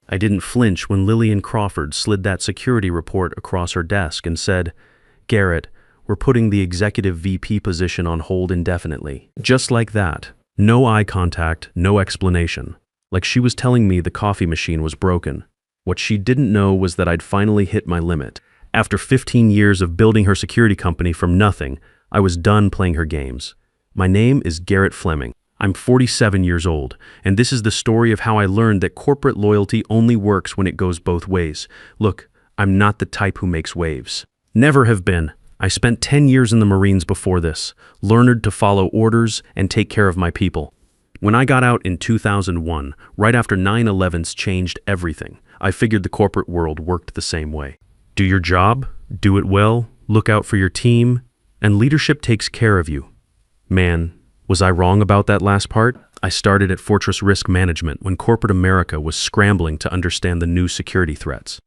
I didn't flinch when Lillian Crawford slid that security report across her desk and said, "Garrett, we're putting the executive VP position on hold indefinitely." Just like that. No eye contact, no explanation. Like she was telling me the coffee machine was broken. What she didn't know was that I'd finally hit my limit. After 15 years of building her security company from nothing, I was done playing her games. My name is Garrett Fleming. I'm 47 years old, and this is the story of how I learned that corporate loyalty only works when it goes both ways. Look, I'm not the type who makes waves. Never have been. I spent 10 years in the Marines before this, learned to follow orders and take care of my people. When I got out in 2001, right after 9/11's changed everything, I figured the corporate world worked the same way. Do your job, do it well, look out for your team, and leadership takes care of you. Man, was I wrong about that last part? I started at Fortress Risk Management when corporate America was scrambling to understand the new security threats.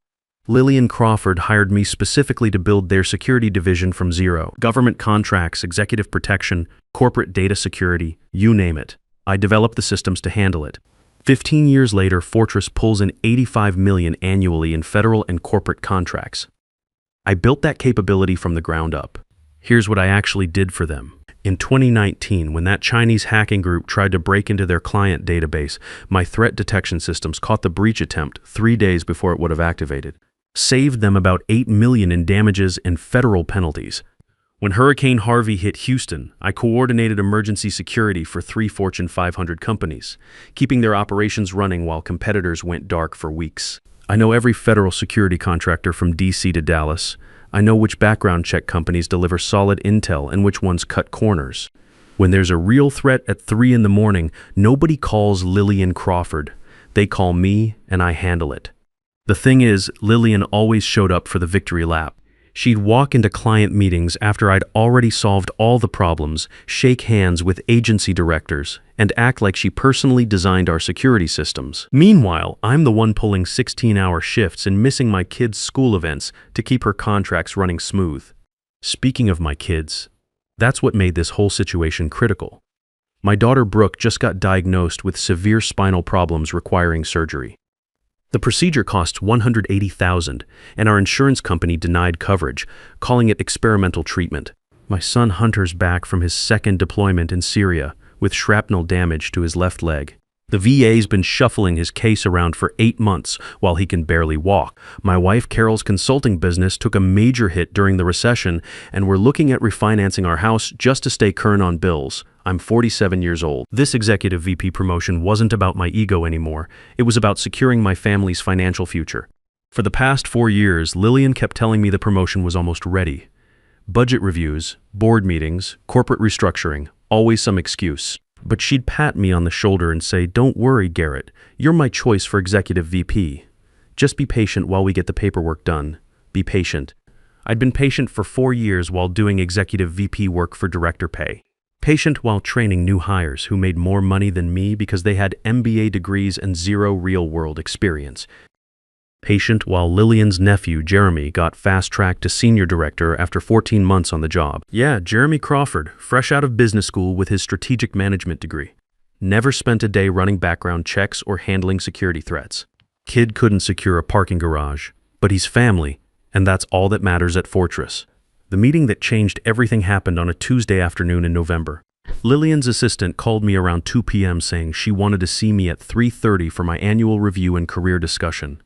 Lillian Crawford hired me specifically to build their security division from zero. Government contracts, executive protection, corporate data security, you name it. I developed the systems to handle it. 15 years later, Fortress pulls in $85 million annually in federal and corporate contracts. I built that capability from the ground up. Here's what I actually did for them. In 2019, when that Chinese hacking group tried to break into their client database, my threat detection systems caught the breach attempt 3 days before it would have activated. Saved them about $8 million in damages and federal penalties. When Hurricane Harvey hit Houston, I coordinated emergency security for 3 Fortune 500 companies, keeping their operations running while competitors went dark for weeks. I know every federal security contractor from DC to Dallas. I know which background check companies deliver solid intel and which ones cut corners. When there's a real threat at 3 in the morning, nobody calls Lillian Crawford. They call me, and I handle it. The thing is, Lillian always showed up for the victory lap. She'd walk into client meetings after I'd already solved all the problems, shake hands with agency directors, and act like she personally designed our security systems. Meanwhile, I'm the one pulling 16-hour shifts and missing my kids' school events to keep her contracts running smooth. Speaking of my kids, that's what made this whole situation critical. My daughter Brooke just got diagnosed with severe spinal problems requiring surgery. The procedure cost $180,000, and our insurance company denied coverage, calling it experimental treatment. My son Hunter's back from his second deployment in Syria, with shrapnel damage to his left leg. The VA's been shuffling his case around for 8 months while he can barely walk. My wife Carol's consulting business took a major hit during the recession, and we're looking at refinancing our house just to stay current on bills. I'm 47 years old. This executive VP promotion wasn't about my ego anymore. It was about securing my family's financial future. For the past 4 years, Lillian kept telling me the promotion was almost ready. Budget reviews, board meetings, corporate restructuring, always some excuse. But she'd pat me on the shoulder and say, "Don't worry, Garrett. You're my choice for executive VP. Just be patient while we get the paperwork done. Be patient." I'd been patient for 4 years while doing executive VP work for director pay. Patient while training new hires who made more money than me because they had MBA degrees and 0 real-world experience. Patient while Lillian's nephew, Jeremy, got fast-tracked to senior director after 14 months on the job. Yeah, Jeremy Crawford, fresh out of business school with his strategic management degree. Never spent a day running background checks or handling security threats. Kid couldn't secure a parking garage, but he's family, and that's all that matters at Fortress. The meeting that changed everything happened on a Tuesday afternoon in November. Lillian's assistant called me around 2 p.m. saying she wanted to see me at 3:30 for my annual review and career discussion.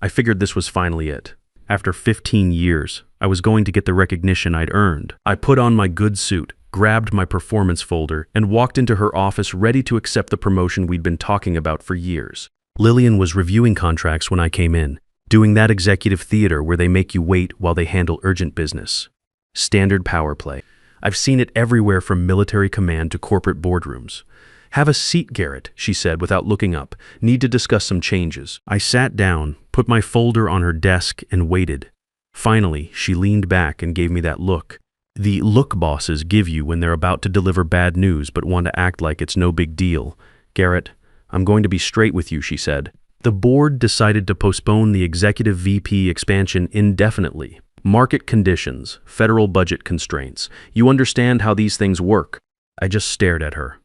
I figured this was finally it. After 15 years, I was going to get the recognition I'd earned. I put on my good suit, grabbed my performance folder, and walked into her office ready to accept the promotion we'd been talking about for years. Lillian was reviewing contracts when I came in, doing that executive theater where they make you wait while they handle urgent business. Standard power play. I've seen it everywhere from military command to corporate boardrooms. "Have a seat, Garrett," she said without looking up. "Need to discuss some changes." I sat down, put my folder on her desk, and waited. Finally, she leaned back and gave me that look. The look bosses give you when they're about to deliver bad news but want to act like it's no big deal. "Garrett, I'm going to be straight with you," she said. "The board decided to postpone the executive VP expansion indefinitely. Market conditions, federal budget constraints. You understand how these things work." I just stared at her.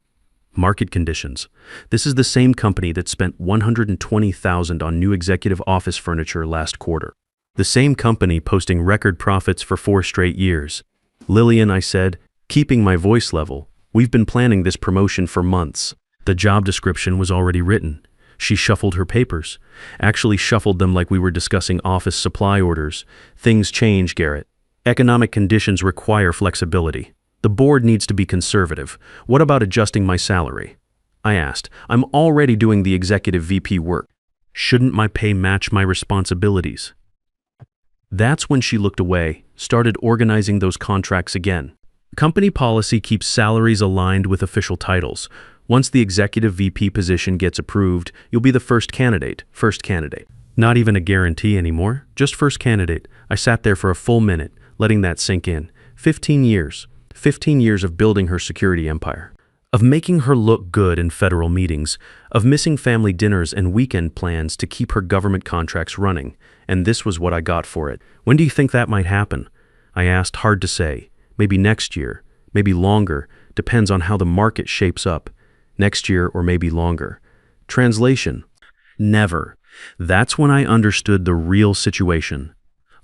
Market conditions. This is the same company that spent $120,000 on new executive office furniture last quarter. The same company posting record profits for 4 straight years. Lillian, I said, keeping my voice level, we've been planning this promotion for months. The job description was already written. She shuffled her papers. Actually shuffled them like we were discussing office supply orders. Things change, Garrett. Economic conditions require flexibility. The board needs to be conservative. What about adjusting my salary? I asked. I'm already doing the executive VP work. Shouldn't my pay match my responsibilities? That's when she looked away, started organizing those contracts again. Company policy keeps salaries aligned with official titles. Once the executive VP position gets approved, you'll be the first candidate. Not even a guarantee anymore, just first candidate. I sat there for a full minute, letting that sink in. 15 years. 15 years of building her security empire. Of making her look good in federal meetings. Of missing family dinners and weekend plans to keep her government contracts running. And this was what I got for it. When do you think that might happen? I asked, hard to say. Maybe next year. Maybe longer. Depends on how the market shapes up. Next year or maybe longer. Translation. Never. That's when I understood the real situation.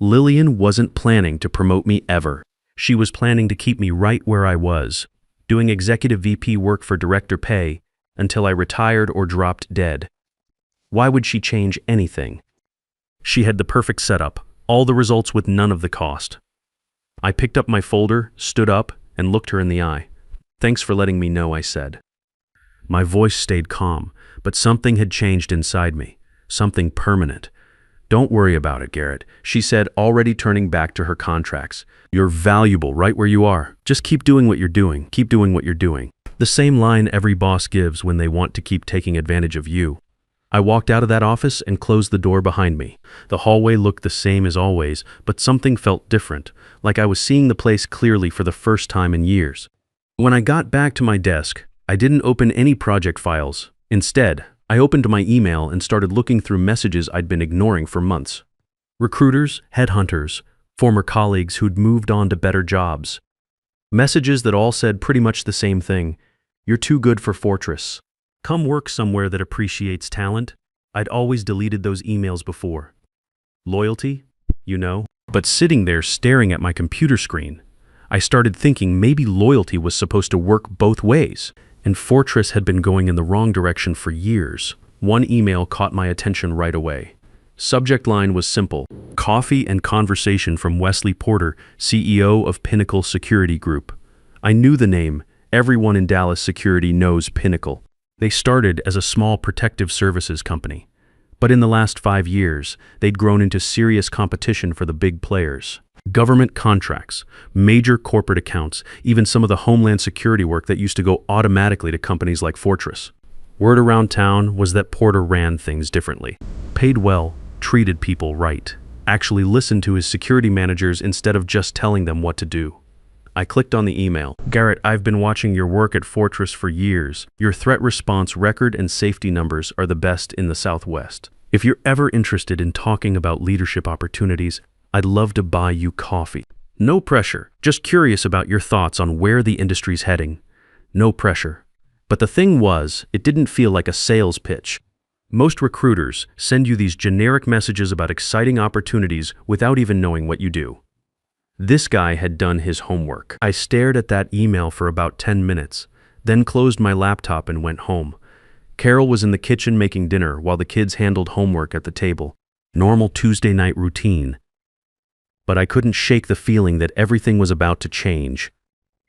Lillian wasn't planning to promote me ever. She was planning to keep me right where I was, doing executive VP work for director pay until I retired or dropped dead. Why would she change anything? She had the perfect setup, all the results with none of the cost. I picked up my folder, stood up, and looked her in the eye. Thanks for letting me know, I said. My voice stayed calm, but something had changed inside me, something permanent. Don't worry about it, Garrett, she said, already turning back to her contracts. You're valuable right where you are. Just keep doing what you're doing. Keep doing what you're doing. The same line every boss gives when they want to keep taking advantage of you. I walked out of that office and closed the door behind me. The hallway looked the same as always, but something felt different, like I was seeing the place clearly for the first time in years. When I got back to my desk, I didn't open any project files. Instead, I opened my email and started looking through messages I'd been ignoring for months. Recruiters, headhunters, former colleagues who'd moved on to better jobs. Messages that all said pretty much the same thing. You're too good for Fortress. Come work somewhere that appreciates talent. I'd always deleted those emails before. Loyalty? You know. But sitting there staring at my computer screen, I started thinking maybe loyalty was supposed to work both ways. And Fortress had been going in the wrong direction for years. One email caught my attention right away. Subject line was simple. Coffee and conversation from Wesley Porter, CEO of Pinnacle Security Group. I knew the name. Everyone in Dallas security knows Pinnacle. They started as a small protective services company. But in the last 5 years, they'd grown into serious competition for the big players. Government contracts, major corporate accounts, even some of the homeland security work that used to go automatically to companies like Fortress. Word around town was that Porter ran things differently. Paid well, treated people right, actually listened to his security managers instead of just telling them what to do. I clicked on the email. Garrett, I've been watching your work at Fortress for years. Your threat response record and safety numbers are the best in the Southwest. If you're ever interested in talking about leadership opportunities, I'd love to buy you coffee. No pressure, just curious about your thoughts on where the industry's heading. No pressure. But the thing was, it didn't feel like a sales pitch. Most recruiters send you these generic messages about exciting opportunities without even knowing what you do. This guy had done his homework. I stared at that email for about 10 minutes, then closed my laptop and went home. Carol was in the kitchen making dinner while the kids handled homework at the table. Normal Tuesday night routine. But I couldn't shake the feeling that everything was about to change.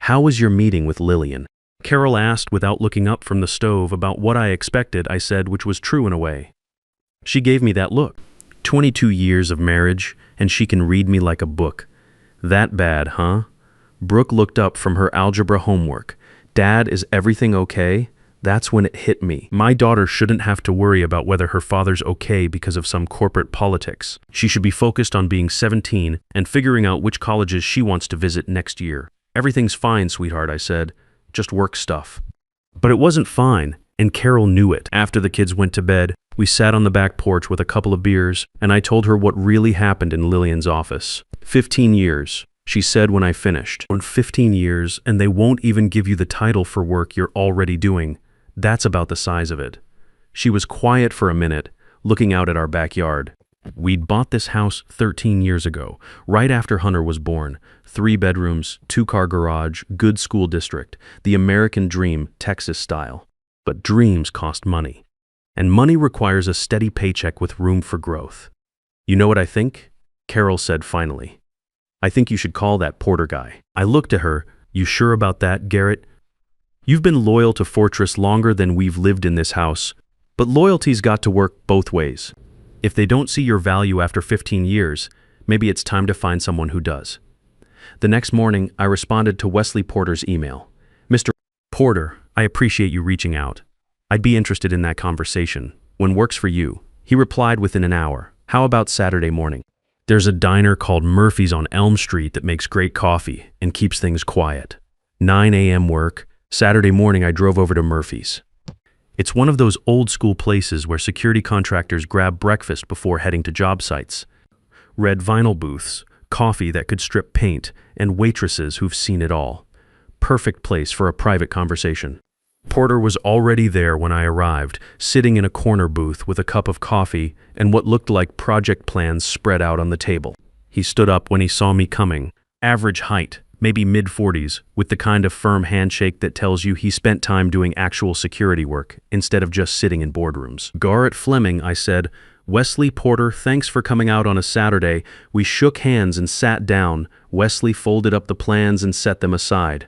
How was your meeting with Lillian? Carol asked without looking up from the stove. About what I expected, I said, which was true in a way. She gave me that look. 22 years of marriage, and she can read me like a book. That bad, huh? Brooke looked up from her algebra homework. Dad, is everything okay? That's when it hit me. My daughter shouldn't have to worry about whether her father's okay because of some corporate politics. She should be focused on being 17 and figuring out which colleges she wants to visit next year. Everything's fine, sweetheart, I said. Just work stuff. But it wasn't fine, and Carol knew it. After the kids went to bed, we sat on the back porch with a couple of beers, and I told her what really happened in Lillian's office. 15 years, she said when I finished. 15 years, and they won't even give you the title for work you're already doing. That's about the size of it. She was quiet for a minute, looking out at our backyard. We'd bought this house 13 years ago, right after Hunter was born. 3 bedrooms, 2-car garage, good school district, the American dream, Texas style. But dreams cost money. And money requires a steady paycheck with room for growth. You know what I think? Carol said finally. I think you should call that Porter guy. I looked at her. You sure about that, Garrett? You've been loyal to Fortress longer than we've lived in this house, but loyalty's got to work both ways. If they don't see your value after 15 years, maybe it's time to find someone who does. The next morning, I responded to Wesley Porter's email. Mr. Porter, I appreciate you reaching out. I'd be interested in that conversation. When works for you? He replied within an hour. How about Saturday morning? There's a diner called Murphy's on Elm Street that makes great coffee and keeps things quiet. 9 a.m. work. Saturday morning I drove over to Murphy's. It's one of those old school places where security contractors grab breakfast before heading to job sites. Red vinyl booths, coffee that could strip paint, and waitresses who've seen it all. Perfect place for a private conversation. Porter was already there when I arrived, sitting in a corner booth with a cup of coffee and what looked like project plans spread out on the table. He stood up when he saw me coming. Average height, maybe mid-40s, with the kind of firm handshake that tells you he spent time doing actual security work instead of just sitting in boardrooms. Garrett Fleming, I said. Wesley Porter, thanks for coming out on a Saturday. We shook hands and sat down. Wesley folded up the plans and set them aside.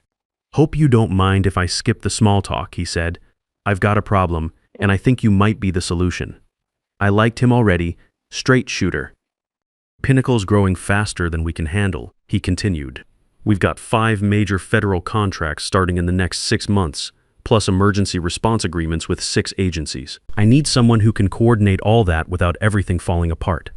Hope you don't mind if I skip the small talk, he said. I've got a problem, and I think you might be the solution. I liked him already. Straight shooter. Pinnacle's growing faster than we can handle, he continued. We've got 5 major federal contracts starting in the next 6 months, plus emergency response agreements with 6 agencies. I need someone who can coordinate all that without everything falling apart.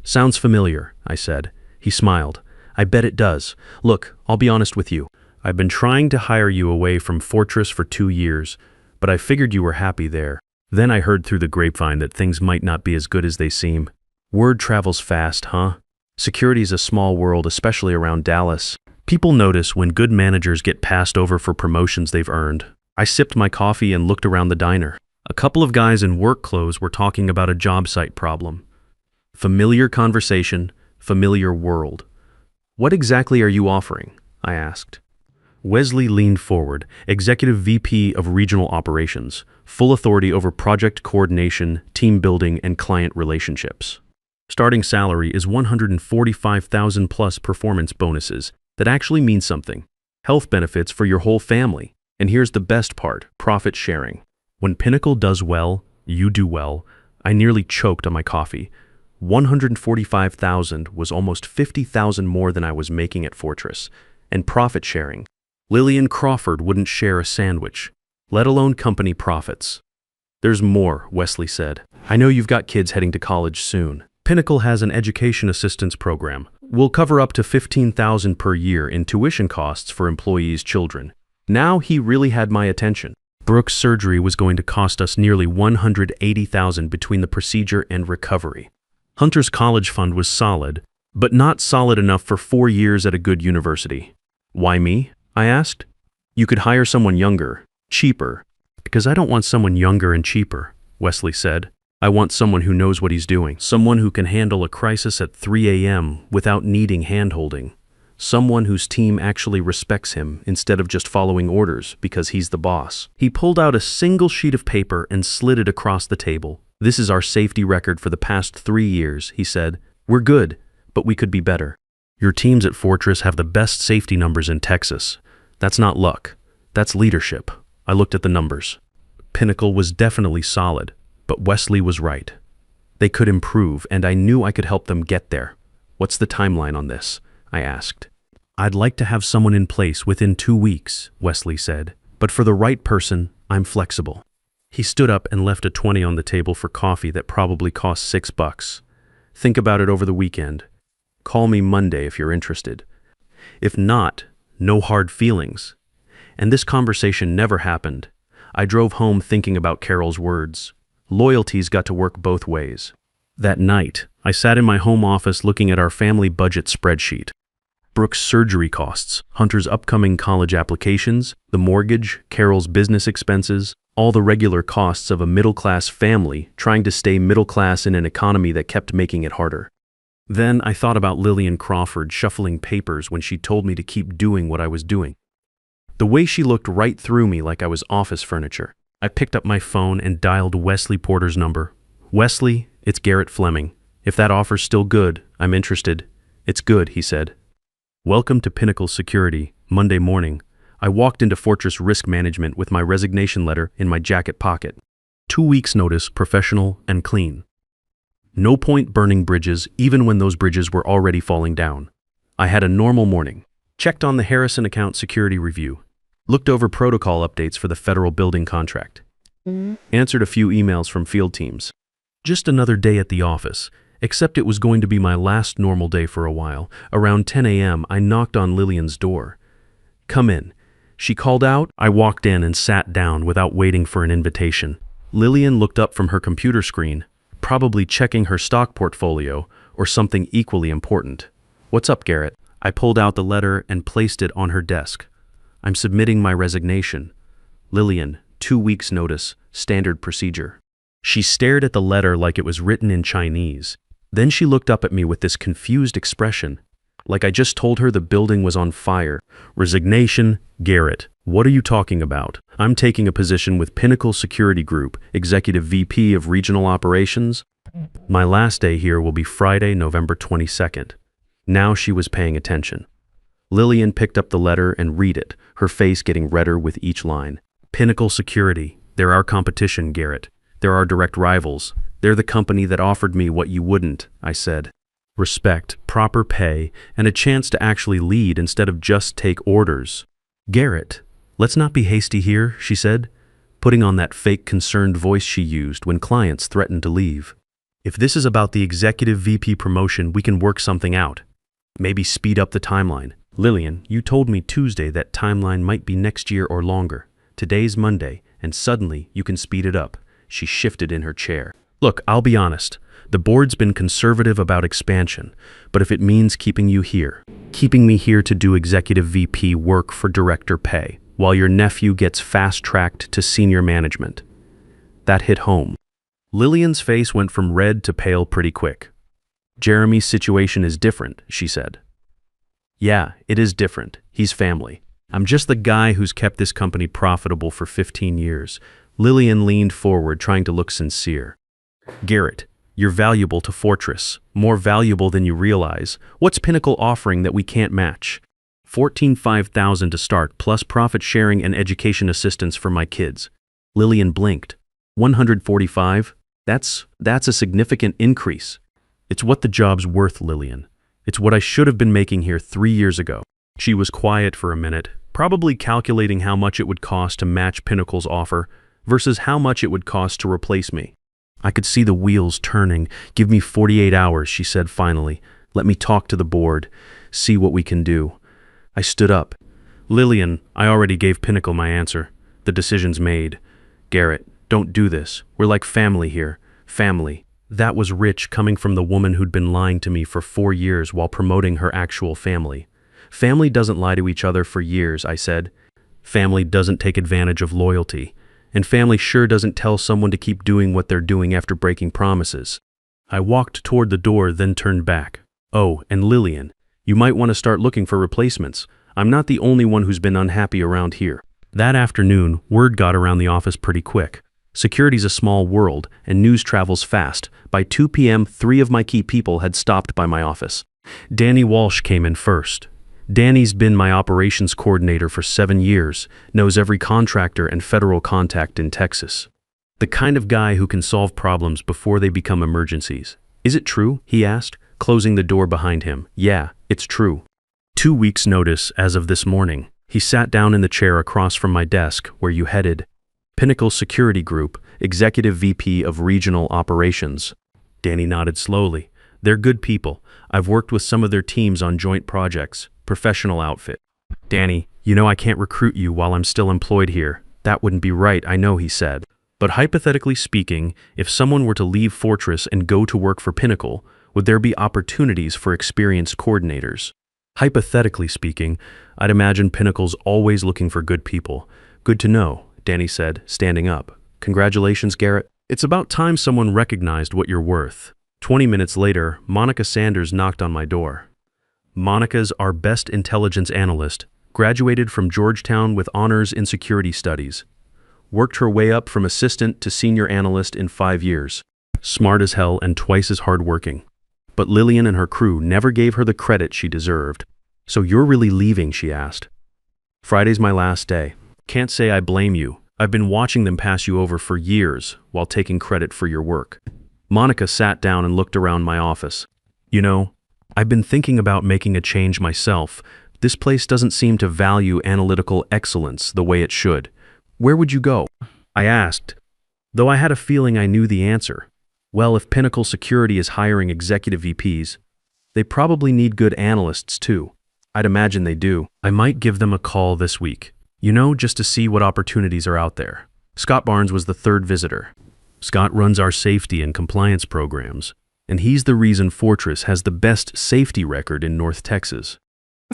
Sounds familiar, I said. He smiled. I bet it does. Look, I'll be honest with you. I've been trying to hire you away from Fortress for 2 years, but I figured you were happy there. Then I heard through the grapevine that things might not be as good as they seem. Word travels fast, huh? Security's a small world, especially around Dallas. People notice when good managers get passed over for promotions they've earned. I sipped my coffee and looked around the diner. A couple of guys in work clothes were talking about a job site problem. Familiar conversation, familiar world. What exactly are you offering? I asked. Wesley leaned forward, Executive VP of Regional Operations, full authority over project coordination, team building, and client relationships. Starting salary is $145,000 plus performance bonuses that actually mean something. Health benefits for your whole family. And here's the best part, profit sharing. When Pinnacle does well, you do well. I nearly choked on my coffee. $145,000 was almost $50,000 more than I was making at Fortress. And profit sharing. Lillian Crawford wouldn't share a sandwich, let alone company profits. There's more, Wesley said. I know you've got kids heading to college soon. Pinnacle has an education assistance program. We'll cover up to $15,000 per year in tuition costs for employees' children. Now he really had my attention. Brooks' surgery was going to cost us nearly $180,000 between the procedure and recovery. Hunter's college fund was solid, but not solid enough for 4 years at a good university. Why me? I asked. You could hire someone younger, cheaper. Because I don't want someone younger and cheaper, Wesley said. I want someone who knows what he's doing. Someone who can handle a crisis at 3 a.m. without needing hand-holding. Someone whose team actually respects him instead of just following orders because he's the boss. He pulled out a single sheet of paper and slid it across the table. This is our safety record for the past 3 years, he said. We're good, but we could be better. Your teams at Fortress have the best safety numbers in Texas. That's not luck. That's leadership. I looked at the numbers. Pinnacle was definitely solid, but Wesley was right. They could improve, and I knew I could help them get there. What's the timeline on this? I asked. I'd like to have someone in place within 2 weeks, Wesley said. But for the right person, I'm flexible. He stood up and left a 20 on the table for coffee that probably cost $6. Think about it over the weekend. Call me Monday if you're interested. If not, no hard feelings. And this conversation never happened. I drove home thinking about Carol's words. Loyalty's got to work both ways. That night, I sat in my home office looking at our family budget spreadsheet. Brooks' surgery costs, Hunter's upcoming college applications, the mortgage, Carol's business expenses, all the regular costs of a middle-class family trying to stay middle-class in an economy that kept making it harder. Then I thought about Lillian Crawford shuffling papers when she told me to keep doing what I was doing. The way she looked right through me like I was office furniture. I picked up my phone and dialed Wesley Porter's number. "Wesley, it's Garrett Fleming. If that offer's still good, I'm interested." "It's good," he said. "Welcome to Pinnacle Security." Monday morning, I walked into Fortress Risk Management with my resignation letter in my jacket pocket. 2 weeks' notice, professional and clean. No point burning bridges, even when those bridges were already falling down. I had a normal morning. Checked on the Harrison account security review. Looked over protocol updates for the federal building contract. Answered a few emails from field teams. Just another day at the office, except it was going to be my last normal day for a while. Around 10 a.m., I knocked on Lillian's door. "Come in." She called out. I walked in and sat down without waiting for an invitation. Lillian looked up from her computer screen, probably checking her stock portfolio or something equally important. "What's up, Garrett?" I pulled out the letter and placed it on her desk. "I'm submitting my resignation." "Lillian, 2 weeks' notice, standard procedure." She stared at the letter like it was written in Chinese. Then she looked up at me with this confused expression, like I just told her the building was on fire. "Resignation, Garrett. What are you talking about? I'm taking a position with Pinnacle Security Group, Executive VP of Regional Operations. My last day here will be Friday, November 22nd. Now she was paying attention. Lillian picked up the letter and read it, her face getting redder with each line. "Pinnacle Security. They're our competition, Garrett. They're our direct rivals. They're the company that offered me what you wouldn't," I said. "Respect, proper pay, and a chance to actually lead instead of just take orders." "Garrett, let's not be hasty here," she said, putting on that fake concerned voice she used when clients threatened to leave. "If this is about the executive VP promotion, we can work something out. Maybe speed up the timeline. Lillian, you told me Tuesday that timeline might be next year or longer. Today's Monday, and suddenly you can speed it up." She shifted in her chair. "Look, I'll be honest. The board's been conservative about expansion, but if it means keeping you here, keeping me here to do executive VP work for director pay, while your nephew gets fast-tracked to senior management." That hit home. Lillian's face went from red to pale pretty quick. "Jeremy's situation is different," she said. "Yeah, it is different. He's family. I'm just the guy who's kept this company profitable for 15 years. Lillian leaned forward, trying to look sincere. "Garrett, you're valuable to Fortress, more valuable than you realize. What's Pinnacle offering that we can't match?" $14,500 to start, plus profit sharing and education assistance for my kids." Lillian blinked. $145? That's a significant increase. "It's what the job's worth, Lillian. It's what I should have been making here 3 years ago." She was quiet for a minute, probably calculating how much it would cost to match Pinnacle's offer versus how much it would cost to replace me. I could see the wheels turning. "Give me 48 hours, she said finally. "Let me talk to the board, see what we can do." I stood up. "Lillian, I already gave Pinnacle my answer. The decision's made. Garrett, don't do this. We're like family here. Family." That was rich coming from the woman who'd been lying to me for 4 years while promoting her actual family. "Family doesn't lie to each other for years," I said. "Family doesn't take advantage of loyalty. And family sure doesn't tell someone to keep doing what they're doing after breaking promises." I walked toward the door, then turned back. "Oh, and Lillian, you might want to start looking for replacements. I'm not the only one who's been unhappy around here." That afternoon, word got around the office pretty quick. Security's a small world, and news travels fast. By 2 p.m., 3 of my key people had stopped by my office. Danny Walsh came in first. Danny's been my operations coordinator for 7 years, knows every contractor and federal contact in Texas. The kind of guy who can solve problems before they become emergencies. "Is it true?" he asked, closing the door behind him. "Yeah, it's true." 2 weeks' notice as of this morning. He sat down in the chair across from my desk. "Where you headed?" "Pinnacle Security Group, Executive VP of Regional Operations." Danny nodded slowly. "They're good people. I've worked with some of their teams on joint projects. Professional outfit." "Danny, you know I can't recruit you while I'm still employed here. That wouldn't be right, I know," he said. "But hypothetically speaking, if someone were to leave Fortress and go to work for Pinnacle, would there be opportunities for experienced coordinators?" "Hypothetically speaking, I'd imagine Pinnacle's always looking for good people. Good to know. Danny said, standing up. Congratulations, Garrett. It's about time someone recognized what you're worth. 20 minutes later, Monica Sanders knocked on my door. Monica's our best intelligence analyst, graduated from Georgetown with honors in security studies. Worked her way up from assistant to senior analyst in 5 years. Smart as hell and twice as hardworking. But Lillian and her crew never gave her the credit she deserved. So you're really leaving, she asked. Friday's my last day. Can't say I blame you. I've been watching them pass you over for years while taking credit for your work. Monica sat down and looked around my office. You know, I've been thinking about making a change myself. This place doesn't seem to value analytical excellence the way it should. Where would you go? I asked, though I had a feeling I knew the answer. Well, if Pinnacle Security is hiring executive VPs, they probably need good analysts too. I'd imagine they do. I might give them a call this week. You know, just to see what opportunities are out there. Scott Barnes was the third visitor. Scott runs our safety and compliance programs, and he's the reason Fortress has the best safety record in North Texas.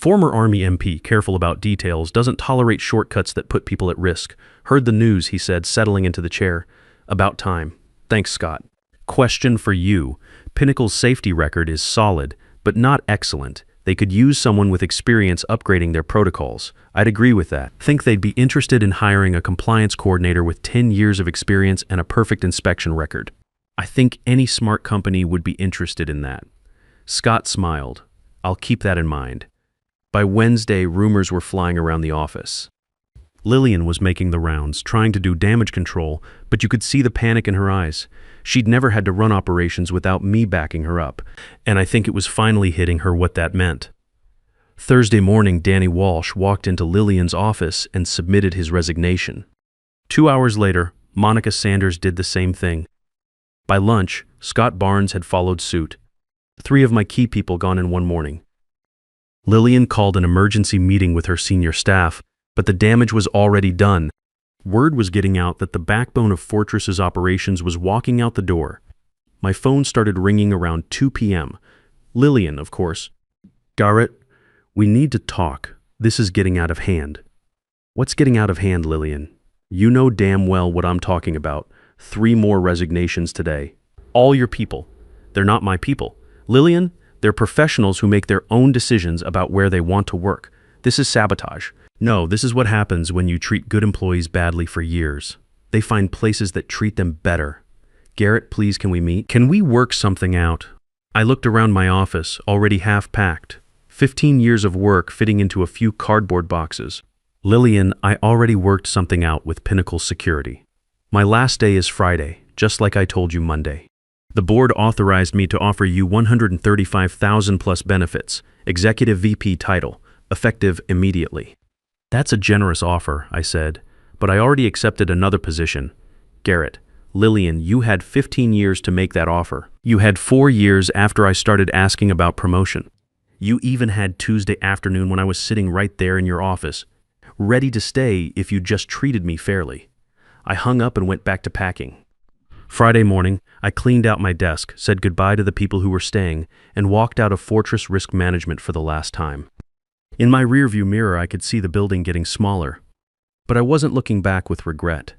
Former Army MP, careful about details, doesn't tolerate shortcuts that put people at risk. Heard the news, he said, settling into the chair. About time. Thanks, Scott. Question for you. Pinnacle's safety record is solid, but not excellent. They could use someone with experience upgrading their protocols. I'd agree with that. Think they'd be interested in hiring a compliance coordinator with 10 years of experience and a perfect inspection record. I think any smart company would be interested in that. Scott smiled. I'll keep that in mind. By Wednesday, rumors were flying around the office. Lillian was making the rounds, trying to do damage control, but you could see the panic in her eyes. She'd never had to run operations without me backing her up, and I think it was finally hitting her what that meant. Thursday morning, Danny Walsh walked into Lillian's office and submitted his resignation. 2 hours later, Monica Sanders did the same thing. By lunch, Scott Barnes had followed suit. 3 of my key people gone in one morning. Lillian called an emergency meeting with her senior staff, but the damage was already done. Word was getting out that the backbone of Fortress's operations was walking out the door. My phone started ringing around 2 p.m. Lillian, of course. Garrett, we need to talk. This is getting out of hand. What's getting out of hand, Lillian? You know damn well what I'm talking about. 3 more resignations today. All your people. They're not my people. Lillian, they're professionals who make their own decisions about where they want to work. This is sabotage. No, this is what happens when you treat good employees badly for years. They find places that treat them better. Garrett, please, can we meet? Can we work something out? I looked around my office, already half-packed. 15 years of work fitting into a few cardboard boxes. Lillian, I already worked something out with Pinnacle Security. My last day is Friday, just like I told you Monday. The board authorized me to offer you $135,000 plus benefits, executive VP title, effective immediately. That's a generous offer, I said, but I already accepted another position. Garrett, Lillian, you had 15 years to make that offer. You had 4 years after I started asking about promotion. You even had Tuesday afternoon when I was sitting right there in your office, ready to stay if you just treated me fairly. I hung up and went back to packing. Friday morning, I cleaned out my desk, said goodbye to the people who were staying, and walked out of Fortress Risk Management for the last time. In my rearview mirror, I could see the building getting smaller. But I wasn't looking back with regret.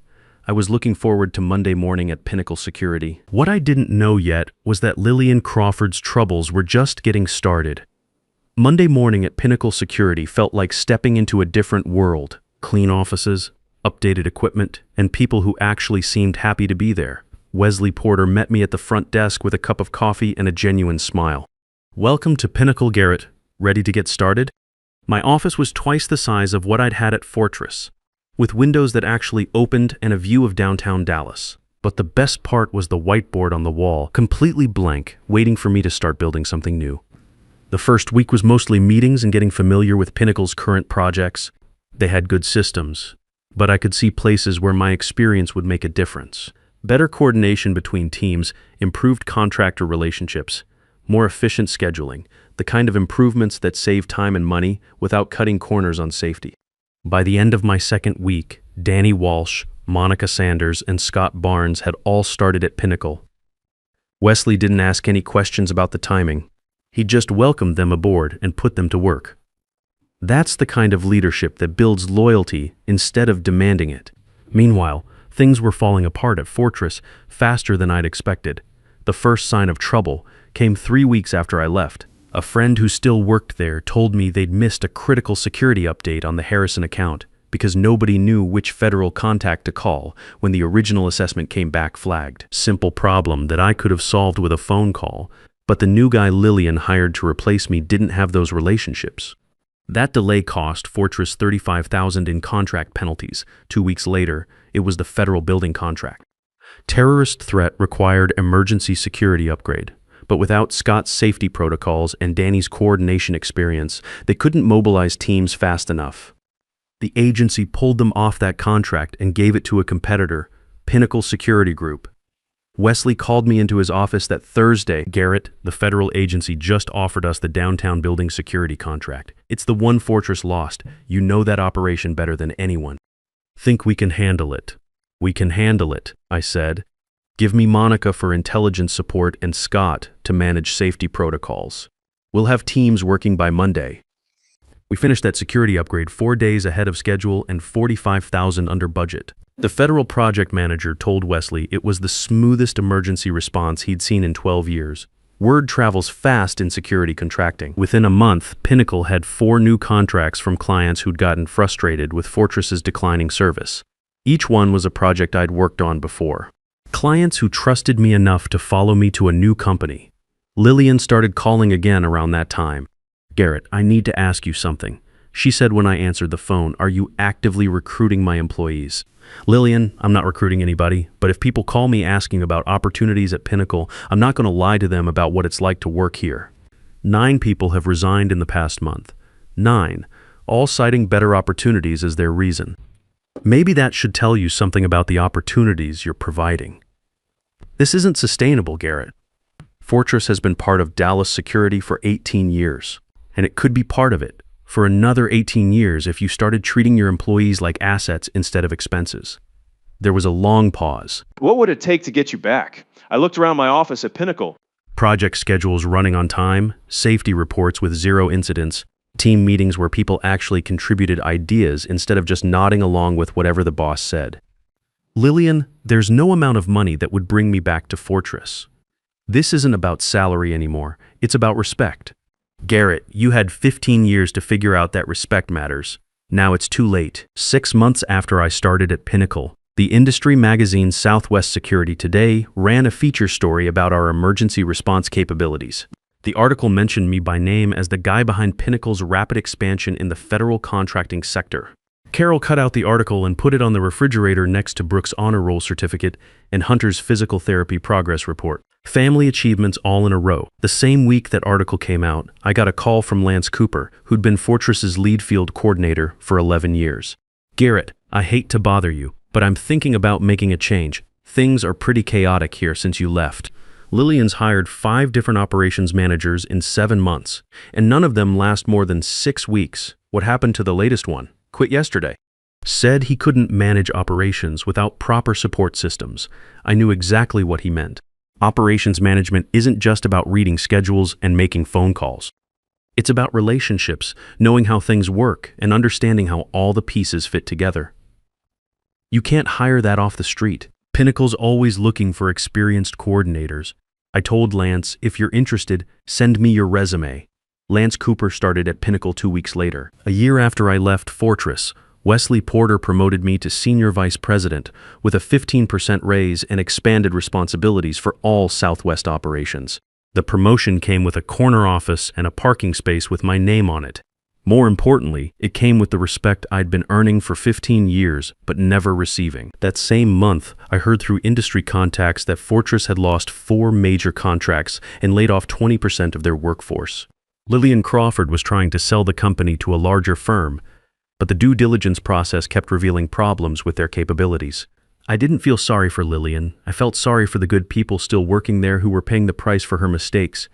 I was looking forward to Monday morning at Pinnacle Security. What I didn't know yet was that Lillian Crawford's troubles were just getting started. Monday morning at Pinnacle Security felt like stepping into a different world. Clean offices, updated equipment, and people who actually seemed happy to be there. Wesley Porter met me at the front desk with a cup of coffee and a genuine smile. Welcome to Pinnacle, Garrett. Ready to get started? My office was twice the size of what I'd had at Fortress, with windows that actually opened and a view of downtown Dallas. But the best part was the whiteboard on the wall, completely blank, waiting for me to start building something new. The first week was mostly meetings and getting familiar with Pinnacle's current projects. They had good systems, but I could see places where my experience would make a difference. Better coordination between teams, improved contractor relationships, more efficient scheduling, the kind of improvements that save time and money without cutting corners on safety. By the end of my second week, Danny Walsh, Monica Sanders, and Scott Barnes had all started at Pinnacle. Wesley didn't ask any questions about the timing. He just welcomed them aboard and put them to work. That's the kind of leadership that builds loyalty instead of demanding it. Meanwhile, things were falling apart at Fortress faster than I'd expected. The first sign of trouble came 3 weeks after I left. A friend who still worked there told me they'd missed a critical security update on the Harrison account because nobody knew which federal contact to call when the original assessment came back flagged. Simple problem that I could have solved with a phone call, but the new guy Lillian hired to replace me didn't have those relationships. That delay cost Fortress $35,000 in contract penalties. 2 weeks later, it was the federal building contract. Terrorist threat required emergency security upgrade, but without Scott's safety protocols and Danny's coordination experience, they couldn't mobilize teams fast enough. The agency pulled them off that contract and gave it to a competitor, Pinnacle Security Group. Wesley called me into his office that Thursday. Garrett, the federal agency just offered us the downtown building security contract. It's the one Fortress lost. You know that operation better than anyone. Think we can handle it? We can handle it, I said. Give me Monica for intelligence support and Scott to manage safety protocols. We'll have teams working by Monday. We finished that security upgrade 4 days ahead of schedule and $45,000 under budget. The federal project manager told Wesley it was the smoothest emergency response he'd seen in 12 years. Word travels fast in security contracting. Within a month, Pinnacle had 4 new contracts from clients who'd gotten frustrated with Fortress's declining service. Each one was a project I'd worked on before. Clients who trusted me enough to follow me to a new company. Lillian started calling again around that time. Garrett, I need to ask you something. She said when I answered the phone, are you actively recruiting my employees? Lillian, I'm not recruiting anybody, but if people call me asking about opportunities at Pinnacle, I'm not going to lie to them about what it's like to work here. 9 people have resigned in the past month. 9, all citing better opportunities as their reason. Maybe that should tell you something about the opportunities you're providing. This isn't sustainable, Garrett. Fortress has been part of Dallas security for 18 years, and it could be part of it for another 18 years if you started treating your employees like assets instead of expenses. There was a long pause. What would it take to get you back? I looked around my office at Pinnacle. Project schedules running on time, safety reports with 0 incidents, team meetings where people actually contributed ideas instead of just nodding along with whatever the boss said. Lillian, there's no amount of money that would bring me back to Fortress. This isn't about salary anymore. It's about respect. Garrett, you had 15 years to figure out that respect matters. Now it's too late. 6 months after I started at Pinnacle, the industry magazine Southwest Security Today ran a feature story about our emergency response capabilities. The article mentioned me by name as the guy behind Pinnacle's rapid expansion in the federal contracting sector. Carol cut out the article and put it on the refrigerator next to Brooks' honor roll certificate and Hunter's physical therapy progress report. Family achievements all in a row. The same week that article came out, I got a call from Lance Cooper, who'd been Fortress's lead field coordinator for 11 years. Garrett, I hate to bother you, but I'm thinking about making a change. Things are pretty chaotic here since you left. Lillian's hired 5 different operations managers in 7 months, and none of them last more than 6 weeks. What happened to the latest one? Quit yesterday. Said he couldn't manage operations without proper support systems. I knew exactly what he meant. Operations management isn't just about reading schedules and making phone calls. It's about relationships, knowing how things work, and understanding how all the pieces fit together. You can't hire that off the street. Pinnacle's always looking for experienced coordinators. I told Lance, if you're interested, send me your resume. Lance Cooper started at Pinnacle 2 weeks later. A year after I left Fortress, Wesley Porter promoted me to Senior Vice President with a 15% raise and expanded responsibilities for all Southwest operations. The promotion came with a corner office and a parking space with my name on it. More importantly, it came with the respect I'd been earning for 15 years but never receiving. That same month, I heard through industry contacts that Fortress had lost 4 major contracts and laid off 20% of their workforce. Lillian Crawford was trying to sell the company to a larger firm, but the due diligence process kept revealing problems with their capabilities. I didn't feel sorry for Lillian. I felt sorry for the good people still working there who were paying the price for her mistakes.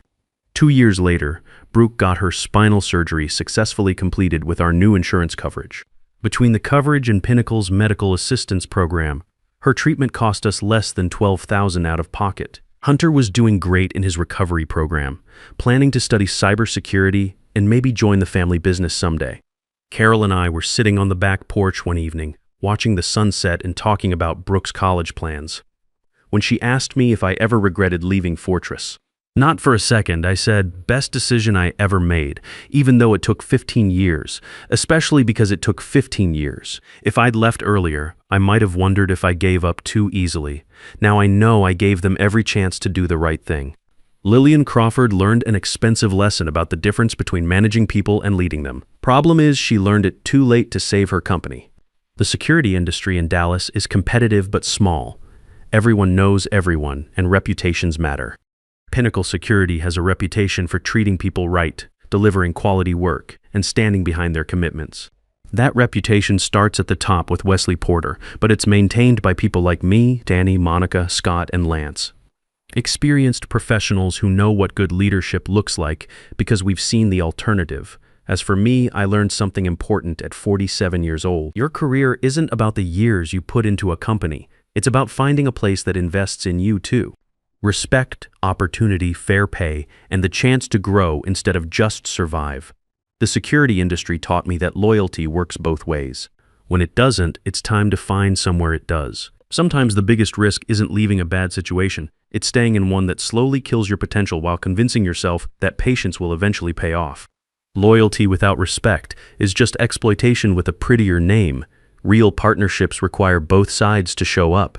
2 years later, Brooke got her spinal surgery successfully completed with our new insurance coverage. Between the coverage and Pinnacle's medical assistance program, her treatment cost us less than $12,000 out of pocket. Hunter was doing great in his recovery program, planning to study cybersecurity and maybe join the family business someday. Carol and I were sitting on the back porch one evening, watching the sunset and talking about Brooke's college plans. When she asked me if I ever regretted leaving Fortress. Not for a second, I said, best decision I ever made, even though it took 15 years, especially because it took 15 years. If I'd left earlier, I might have wondered if I gave up too easily. Now I know I gave them every chance to do the right thing. Lillian Crawford learned an expensive lesson about the difference between managing people and leading them. Problem is, she learned it too late to save her company. The security industry in Dallas is competitive but small. Everyone knows everyone, and reputations matter. Pinnacle Security has a reputation for treating people right, delivering quality work, and standing behind their commitments. That reputation starts at the top with Wesley Porter, but it's maintained by people like me, Danny, Monica, Scott, and Lance. Experienced professionals who know what good leadership looks like because we've seen the alternative. As for me, I learned something important at 47 years old. Your career isn't about the years you put into a company. It's about finding a place that invests in you too. Respect, opportunity, fair pay, and the chance to grow instead of just survive. The security industry taught me that loyalty works both ways. When it doesn't, it's time to find somewhere it does. Sometimes the biggest risk isn't leaving a bad situation. It's staying in one that slowly kills your potential while convincing yourself that patience will eventually pay off. Loyalty without respect is just exploitation with a prettier name. Real partnerships require both sides to show up.